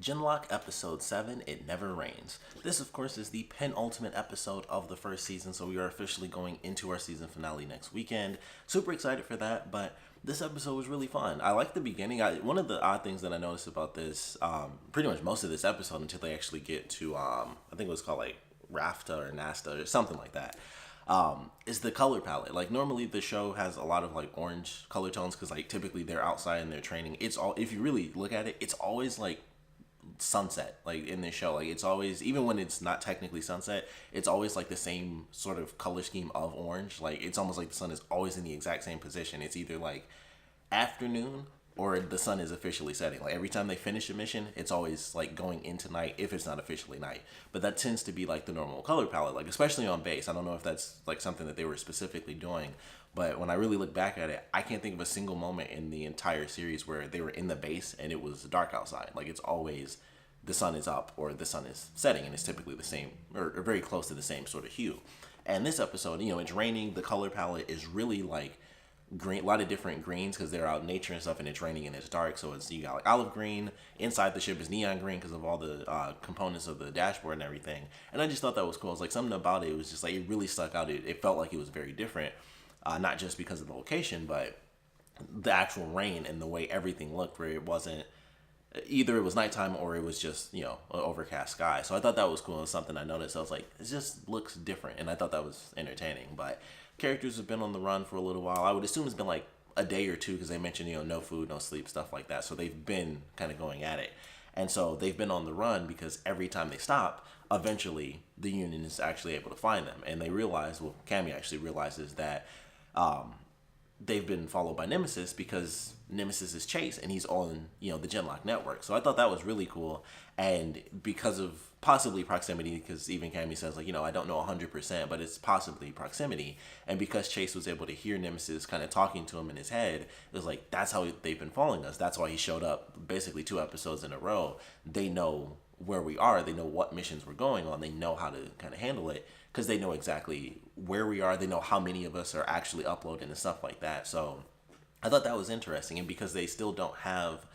Genlock Episode 7, It Never Rains. This, of course, is the penultimate episode of the first season, so we are officially going into our season finale next weekend. Super excited for that, but this episode was really fun. I like the beginning. One of the odd things that I noticed about this, pretty much most of this episode until they actually get to, I think it was called like Rafta or Nasta or something like that, is the color palette. Like normally the show has a lot of like orange color tones because like typically they're outside and they're training. It's all, if you really look at it, it's always like sunset, like in this show. Like it's always, even when it's not technically sunset, it's always like the same sort of color scheme of orange. Like it's almost like the sun is always in the exact same position. It's either like afternoon or the sun is officially setting. Like every time they finish a mission, it's always like going into night if it's not officially night. But that tends to be like the normal color palette, like especially on base. I don't know if that's like something that they were specifically doing, but when I really look back at it, I can't think of a single moment in the entire series where they were in the base and it was dark outside. Like it's always the sun is up or the sun is setting, and it's typically the same or very close to the same sort of hue. And this episode, you know, it's raining. The color palette is really like green, a lot of different greens because they're out in nature and stuff, and it's raining and it's dark. So it's, you got like olive green. Inside the ship is neon green because of all the components of the dashboard and everything. And I just thought that was cool. It's like something about it was just like, it really stuck out. It felt like it was very different, not just because of the location, but the actual rain and the way everything looked, where it wasn't either it was nighttime or it was just, you know, an overcast sky. So I thought that was cool. It was something I noticed. I was like, it just looks different, and I thought that was entertaining. But characters have been on the run for a little while. I would assume it's been like a day or two because they mentioned, you know, no food, no sleep, stuff like that. So they've been kind of going at it. And so they've been on the run because every time they stop, eventually the Union is actually able to find them. And they realize, well, Cammie actually realizes that they've been followed by Nemesis because Nemesis is Chase and he's on, you know, the Genlock network. So I thought that was really cool. And because of possibly proximity, because even Cammie says, like, you know, I don't know 100%, but it's possibly proximity. And because Chase was able to hear Nemesis kind of talking to him in his head, it was like, that's how they've been following us. That's why he showed up basically 2 episodes in a row. They know where we are. They know what missions we're going on. They know how to kind of handle it because they know exactly where we are. They know how many of us are actually uploading and stuff like that. So I thought that was interesting. And because they still don't have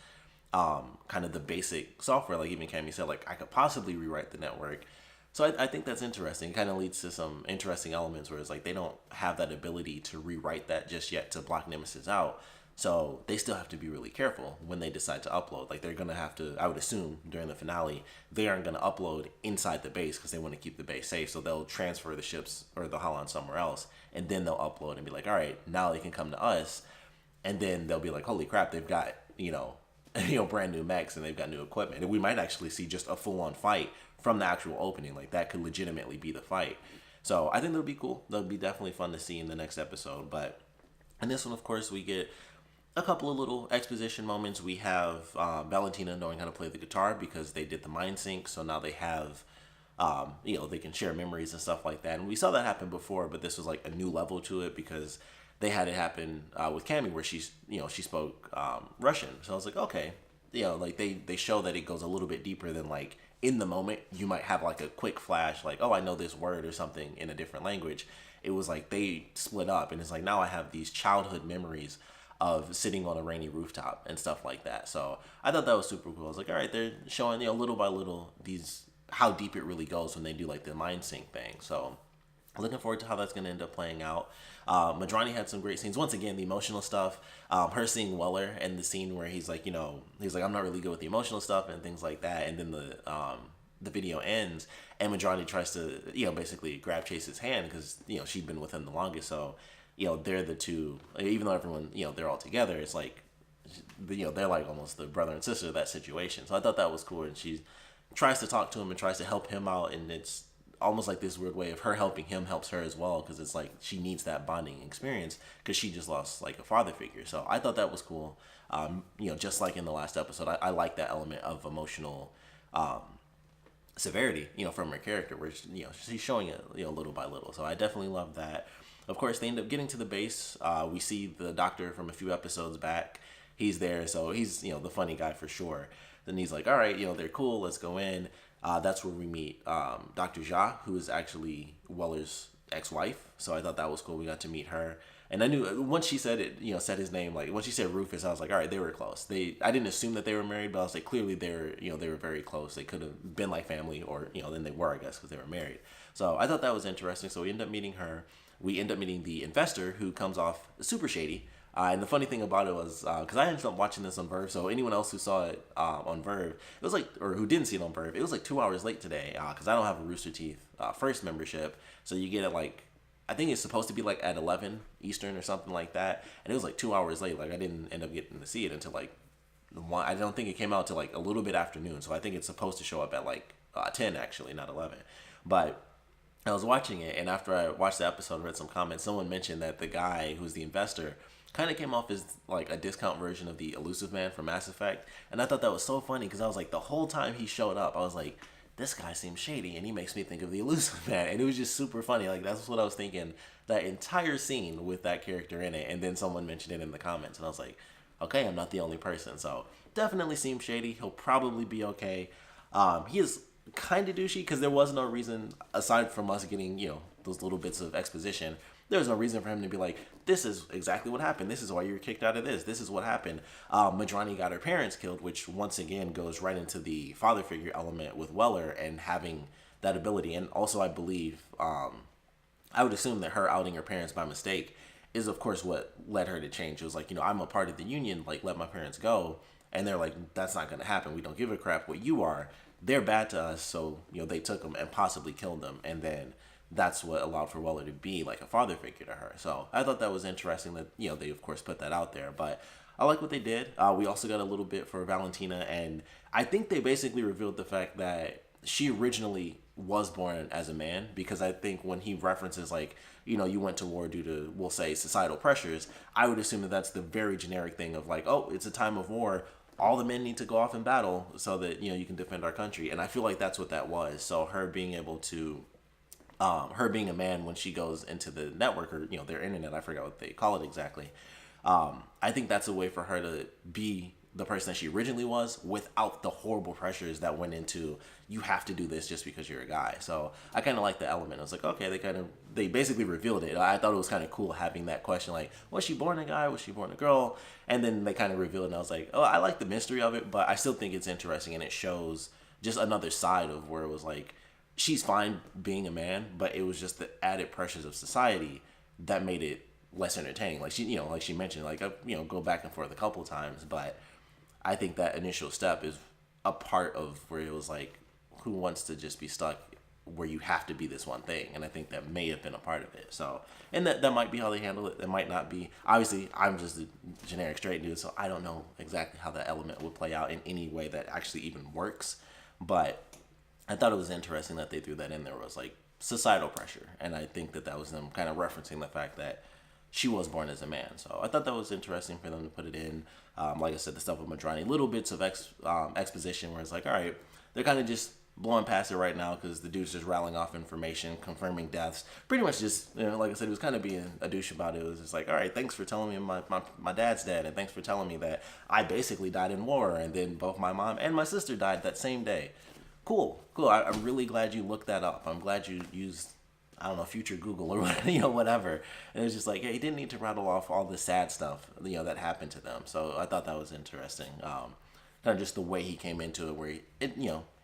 kind of the basic software, like even Cammie said, like I could possibly rewrite the network. So I think that's interesting. It kind of leads to some interesting elements where it's like they don't have that ability to rewrite that just yet to block Nemesis out. So they still have to be really careful when they decide to upload. Like they're going to have to, I would assume during the finale, they aren't going to upload inside the base because they want to keep the base safe. So they'll transfer the ships or the Holon somewhere else, and then they'll upload and be like, all right, now they can come to us. And then they'll be like, holy crap, they've got, you know, brand new mechs and they've got new equipment. And we might actually see just a full-on fight from the actual opening. Like that could legitimately be the fight. So I think that'll be cool. That'll be definitely fun to see in the next episode. But in this one, of course, we get a couple of little exposition moments. We have Valentina knowing how to play the guitar because they did the mind sync. So now they have, you know, they can share memories and stuff like that. And we saw that happen before, but this was like a new level to it because they had it happen with Cammie where she's, you know, she spoke Russian. So I was like, okay, you know, like they show that it goes a little bit deeper than like in the moment you might have like a quick flash, like, oh, I know this word or something in a different language. It was like they split up and it's like, now I have these childhood memories of sitting on a rainy rooftop and stuff like that. So I thought that was super cool. I was like, all right, they're showing, you know, little by little these, how deep it really goes when they do like the mind sync thing. So looking forward to how that's going to end up playing out. Madrani had some great scenes. Once again, the emotional stuff, her seeing Weller and the scene where he's like, you know, he's like, I'm not really good with the emotional stuff and things like that. And then the video ends and Madrani tries to, you know, basically grab Chase's hand because, you know, she'd been with him the longest. So, you know, they're the two, even though everyone, you know, they're all together, it's like, you know, they're like almost the brother and sister of that situation. So I thought that was cool. And she tries to talk to him and tries to help him out. And it's almost like this weird way of her helping him helps her as well. Cause it's like, she needs that bonding experience cause she just lost like a father figure. So I thought that was cool. You know, just like in the last episode, I like that element of emotional, severity, you know, from her character where, you know, she's showing it, you know, little by little. So I definitely love that. Of course, they end up getting to the base. We see the doctor from a few episodes back. He's there, so he's, you know, the funny guy for sure. Then he's like, all right, you know, they're cool, let's go in. That's where we meet Dr. Ja, who is actually Weller's ex-wife. So I thought that was cool. We got to meet her. And I knew once she said it, said his name, like once she said Rufus, I was like, all right, they were close. I didn't assume that they were married, but I was like, clearly they were very close. They could have been like family, or then they were, I guess, because they were married. So I thought that was interesting. So we end up meeting her. We end up meeting the investor, who comes off super shady. And the funny thing about it was, because I ended up watching this on Verve, so anyone else who saw it on Verve, it was like, or who didn't see it on Verve, it was like 2 hours late today, because I don't have a Rooster Teeth first membership, so you get it like, I think it's supposed to be like at 11 Eastern or something like that, and it was like 2 hours late. Like I didn't end up getting to see it until like I don't think it came out till like a little bit afternoon, so I think it's supposed to show up at like 10 actually, not 11. But I was watching it, and after I watched the episode, read some comments, someone mentioned that the guy who's the investor kind of came off as like a discount version of the Elusive Man from Mass Effect, and I thought that was so funny because I was like, the whole time he showed up, I was like, this guy seems shady, and he makes me think of the Elusive Man, and it was just super funny. Like that's what I was thinking that entire scene with that character in it, and then someone mentioned it in the comments, and I was like, okay, I'm not the only person. So definitely seems shady. He'll probably be okay. He is kind of douchey because there was no reason aside from us getting those little bits of exposition. There was no reason for him to be like, this is exactly what happened. This is why you were kicked out of this. This is what happened. Madrani got her parents killed, which once again goes right into the father figure element with Weller and having that ability. And also I believe, I would assume that her outing her parents by mistake is of course what led her to change. It was like, I'm a part of the union, like let my parents go. And they're like, that's not going to happen. We don't give a crap what you are. They're bad to us. So, they took them and possibly killed them. And then that's what allowed for Weller to be like a father figure to her. So I thought that was interesting that, they of course put that out there, but I like what they did. We also got a little bit for Valentina, and I think they basically revealed the fact that she originally was born as a man, because I think when he references like, you went to war due to, we'll say, societal pressures, I would assume that that's the very generic thing of like, oh, it's a time of war. All the men need to go off in battle so that, you can defend our country. And I feel like that's what that was. So her being able to, her being a man when she goes into the network or, their internet, I forgot what they call it exactly. I think that's a way for her to be the person that she originally was without the horrible pressures that went into, you have to do this just because you're a guy. So I kind of like the element. I was like, okay, they basically revealed it. I thought it was kind of cool having that question, like, was she born a guy? Was she born a girl? And then they kind of revealed it, and I was like, oh, I like the mystery of it, but I still think it's interesting, and it shows just another side of where it was like, she's fine being a man, but it was just the added pressures of society that made it less entertaining. Like she, like she mentioned, like, go back and forth a couple times, but I think that initial step is a part of where it was like, who wants to just be stuck where you have to be this one thing? And I think that may have been a part of it. So, and that might be how they handle it. That might not be. Obviously, I'm just a generic straight dude, so I don't know exactly how that element would play out in any way that actually even works. But I thought it was interesting that they threw that in there. It was like societal pressure. And I think that was them kind of referencing the fact that she was born as a man. So I thought that was interesting for them to put it in. Like I said, the stuff with Madrani, little bits of exposition where it's like, all right, they're kind of just blowing past it right now because the dude's just rattling off information, confirming deaths. Pretty much just, like I said, he was kind of being a douche about it. It was just like, all right, thanks for telling me my dad's dead, and thanks for telling me that I basically died in war, and then both my mom and my sister died that same day. Cool. I'm really glad you looked that up. I'm glad you used, I don't know, future Google or whatever. And it was just like, yeah, he didn't need to rattle off all the sad stuff, that happened to them. So I thought that was interesting. Kind of just the way he came into it, where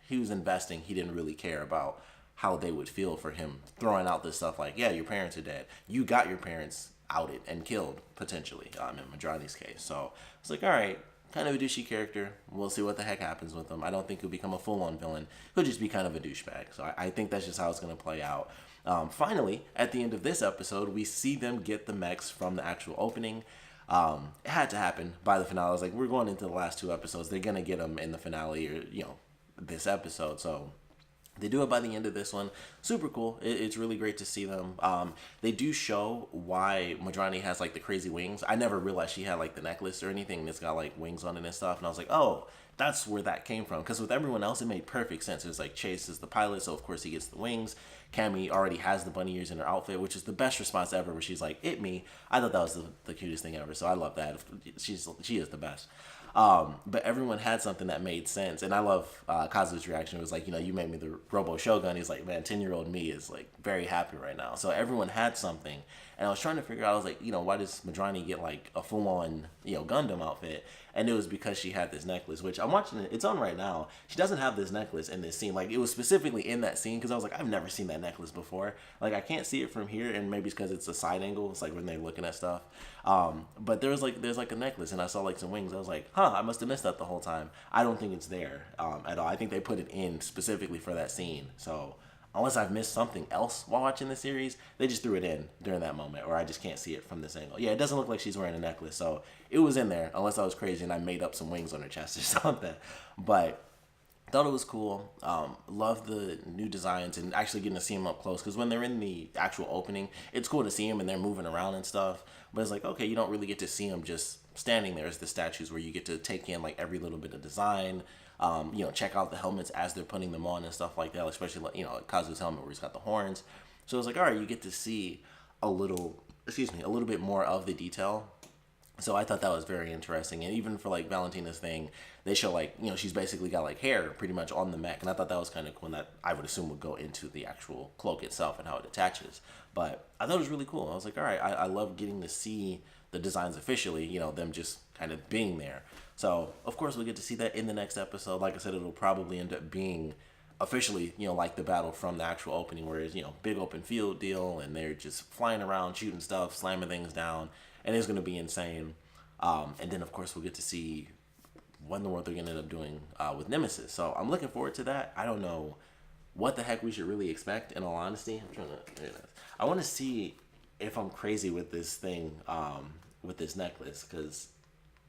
he was investing. He didn't really care about how they would feel for him throwing out this stuff like, yeah, your parents are dead. You got your parents outed and killed, potentially, in Madrani's case. So it's like, all right, kind of a douchey character. We'll see what the heck happens with him. I don't think he'll become a full-on villain. He'll just be kind of a douchebag. So I think that's just how it's going to play out. Finally, at the end of this episode, we see them get the mechs from the actual opening. It had to happen by the finale. I was like, we're going into the last two episodes. They're going to get them in the finale or, this episode. So they do it by the end of this one. Super cool. It's really great to see them. They do show why Madrani has like the crazy wings. I never realized she had like the necklace or anything that's got like wings on it and stuff. And I was like, oh, that's where that came from. Because with everyone else, it made perfect sense. It was like Chase is the pilot, so of course he gets the wings. Cammie already has the bunny ears in her outfit, which is the best response ever, where she's like, "It me." I thought that was the cutest thing ever, so I love that. She is the best. But everyone had something that made sense. And I love Kazu's reaction. It was like, you made me the Robo Shogun. He's like, man, 10-year-old me is like very happy right now. So everyone had something. And I was trying to figure out, I was like, why does Madrani get like a full-on, Gundam outfit? And it was because she had this necklace, which I'm watching it. It's on right now. She doesn't have this necklace in this scene. Like, it was specifically in that scene because I was like, I've never seen that necklace before. Like, I can't see it from here, and maybe it's because it's a side angle. It's like when they're looking at stuff. But there's like a necklace, and I saw like some wings. I was like, I must have missed that the whole time. I don't think it's there at all. I think they put it in specifically for that scene. So unless I've missed something else while watching the series, they just threw it in during that moment, or I just can't see it from this angle. Yeah, it doesn't look like she's wearing a necklace, so it was in there, unless I was crazy and I made up some wings on her chest or something. But thought it was cool. Love the new designs and actually getting to see them up close, because when they're in the actual opening, it's cool to see them and they're moving around and stuff, but it's like, okay, you don't really get to see them just standing there as the statues, where you get to take in like every little bit of design. Check out the helmets as they're putting them on and stuff like that, especially like Kazu's helmet where he's got the horns. So it's like, all right, you get to see a little bit more of the detail. So I thought that was very interesting. And even for like Valentina's thing, they show like, she's basically got like hair pretty much on the mech. And I thought that was kind of cool, and that I would assume would go into the actual cloak itself and how it attaches. But I thought it was really cool. I was like, all right, I love getting to see the designs officially, them just kind of being there. So, of course, we'll get to see that in the next episode. Like I said, it'll probably end up being officially, like the battle from the actual opening, where it's, big open field deal, and they're just flying around, shooting stuff, slamming things down, and it's going to be insane. And then, of course, we'll get to see what in the world they're going to end up doing with Nemesis. So, I'm looking forward to that. I don't know what the heck we should really expect, in all honesty. I want to see if I'm crazy with this thing, with this necklace, because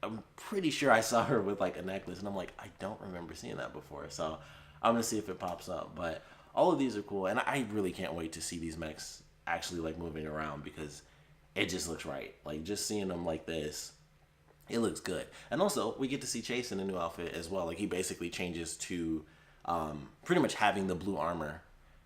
I'm pretty sure I saw her with like a necklace, and I'm like, I don't remember seeing that before. So I'm gonna see if it pops up. But all of these are cool, and I really can't wait to see these mechs actually like moving around, because it just looks right. Like, just seeing them like this, it looks good. And also, we get to see Chase in a new outfit as well. Like, he basically changes to pretty much having the blue armor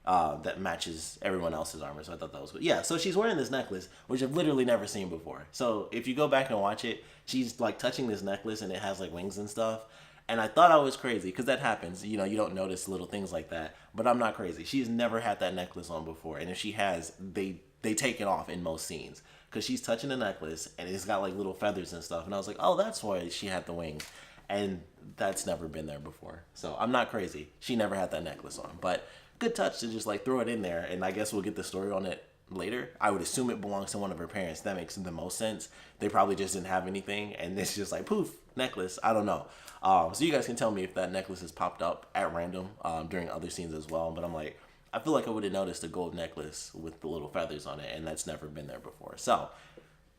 that matches everyone else's armor. So I thought that was good. Yeah, so she's wearing this necklace, which I've literally never seen before. So if you go back and watch it, she's like touching this necklace and it has like wings and stuff. And I thought I was crazy, because that happens. You don't notice little things like that. But I'm not crazy. She's never had that necklace on before. And if she has, they take it off in most scenes, because she's touching the necklace and it's got like little feathers and stuff. And I was like, oh, that's why she had the wings. And that's never been there before. So I'm not crazy. She never had that necklace on. But good touch to just like throw it in there, and I guess we'll get the story on it later. I would assume it belongs to one of her parents. That makes the most sense. They probably just didn't have anything, and it's just like, poof, necklace. I don't know. So you guys can tell me if that necklace has popped up at random during other scenes as well. But I'm like, I feel like I would have noticed a gold necklace with the little feathers on it, and that's never been there before. So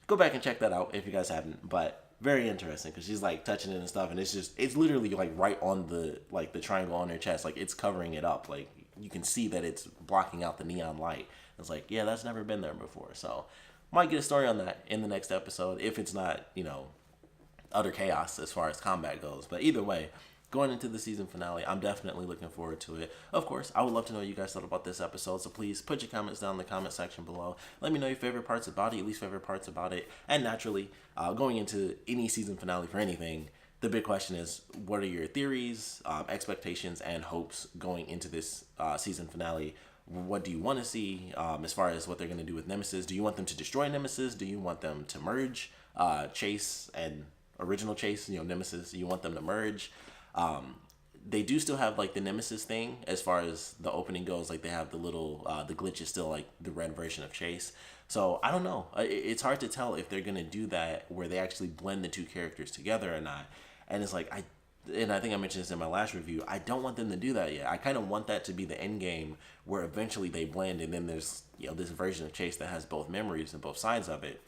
go back and check that out if you guys haven't. But very interesting, because she's like touching it and stuff, and it's literally like right on the triangle on her chest. Like, it's covering it up. Like, you can see that it's blocking out the neon light. It's like, yeah, that's never been there before. So might get a story on that in the next episode, if it's not, utter chaos as far as combat goes. But either way, going into the season finale, I'm definitely looking forward to it. Of course, I would love to know what you guys thought about this episode, so please put your comments down in the comment section below. Let me know your favorite parts about it, your least favorite parts about it. And naturally, going into any season finale for anything, the big question is, what are your theories, expectations, and hopes going into this season finale? What do you want to see as far as what they're going to do with Nemesis? Do you want them to destroy Nemesis? Do you want them to merge Chase and original Chase, Nemesis? Do you want them to merge? They do still have like the Nemesis thing as far as the opening goes. Like, they have the little, the glitch is still like the red version of Chase. So I don't know. It's hard to tell if they're going to do that where they actually blend the two characters together or not. And it's like, I think I mentioned this in my last review, I don't want them to do that yet. I kind of want that to be the end game, where eventually they blend, and then there's, this version of Chase that has both memories and both sides of it.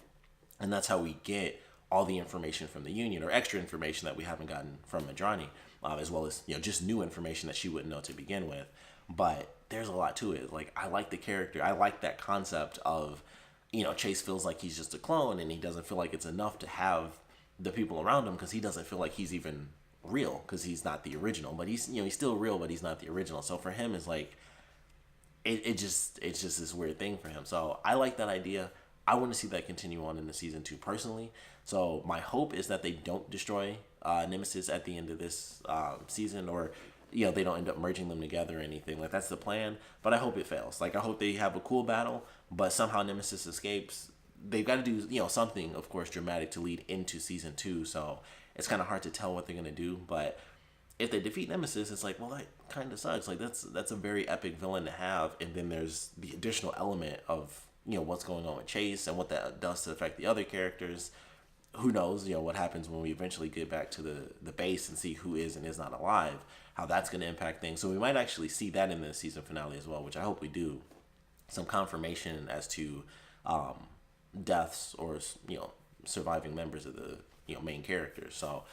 And that's how we get all the information from the Union, or extra information that we haven't gotten from Madrani, as well as, just new information that she wouldn't know to begin with. But there's a lot to it. Like, I like the character. I like that concept of, Chase feels like he's just a clone, and he doesn't feel like it's enough to have the people around him, because he doesn't feel like he's even real, because he's not the original. But he's he's still real, but he's not the original. So for him, it's like it's just this weird thing for him. So I like that idea. I want to see that continue on in the season 2 personally. So my hope is that they don't destroy Nemesis at the end of this season, or they don't end up merging them together or anything. Like, that's the plan, but I hope it fails. Like, I hope they have a cool battle, but somehow Nemesis escapes. They've got to do something, of course, dramatic to lead into season 2. So it's kind of hard to tell what they're gonna do, but if they defeat Nemesis, it's like, well, that kind of sucks. Like, that's a very epic villain to have, and then there's the additional element of what's going on with Chase and what that does to affect the other characters. Who knows, what happens when we eventually get back to the base and see who is and is not alive, how that's going to impact things. So we might actually see that in the season finale as well, which I hope we do. Some confirmation as to deaths or surviving members of the main characters. So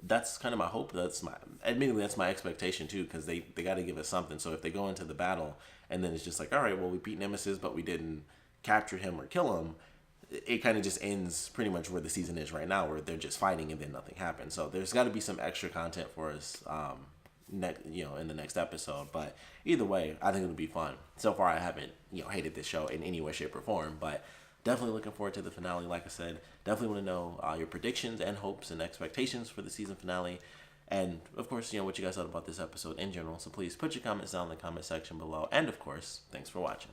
that's kind of my hope. Admittedly, that's my expectation too, because they got to give us something. So if they go into the battle and then it's just like, all right, well, we beat Nemesis, but we didn't capture him or kill him, it kind of just ends pretty much where the season is right now, where they're just fighting and then nothing happens. So there's got to be some extra content for us, in the next episode. But either way, I think it'll be fun. So far, I haven't hated this show in any way, shape, or form. But definitely looking forward to the finale. Like I said, definitely want to know your predictions and hopes and expectations for the season finale. And of course, what you guys thought about this episode in general. So please put your comments down in the comment section below. And of course, thanks for watching.